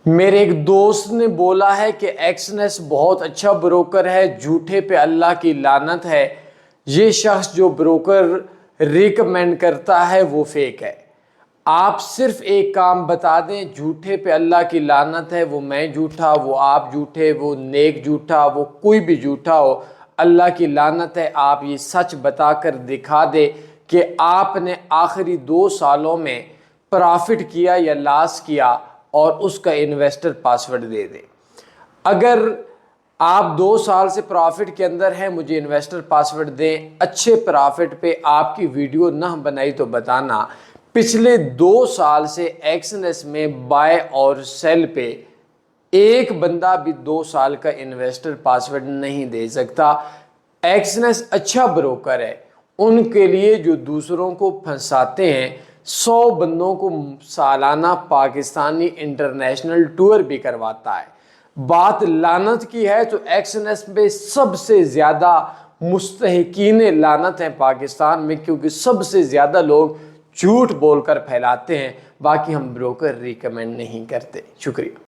میرے ایک دوست نے بولا ہے کہ ایکسنس بہت اچھا بروکر ہے، جھوٹے پہ اللہ کی لعنت ہے۔ یہ شخص جو بروکر ریکمینڈ کرتا ہے وہ فیک ہے۔ آپ صرف ایک کام بتا دیں، جھوٹے پہ اللہ کی لعنت ہے، وہ میں جھوٹا، وہ آپ جھوٹے، وہ نیک جھوٹا، وہ کوئی بھی جھوٹا ہو، اللہ کی لعنت ہے۔ آپ یہ سچ بتا کر دکھا دے کہ آپ نے آخری 2 سالوں میں پرافٹ کیا یا لاس کیا، اور اس کا انویسٹر پاسورڈ دے دے۔ اگر آپ 2 سال سے پرافٹ کے اندر ہیں، مجھے انویسٹر پاسورڈ دیں۔ اچھے پرافٹ پہ آپ کی ویڈیو نہ بنائی تو بتانا۔ پچھلے 2 سال سے ایکسنس میں بائی اور سیل پہ ایک بندہ بھی 2 سال کا انویسٹر پاسورڈ نہیں دے سکتا۔ ایکسنس اچھا بروکر ہے ان کے لیے جو دوسروں کو پھنساتے ہیں۔ 100 بندوں کو سالانہ پاکستانی انٹرنیشنل ٹور بھی کرواتا ہے۔ بات لعنت کی ہے تو ایکسنس پہ سب سے زیادہ مستحقین لعنت ہیں پاکستان میں، کیونکہ سب سے زیادہ لوگ جھوٹ بول کر پھیلاتے ہیں۔ باقی ہم بروکر ریکمینڈ نہیں کرتے۔ شکریہ۔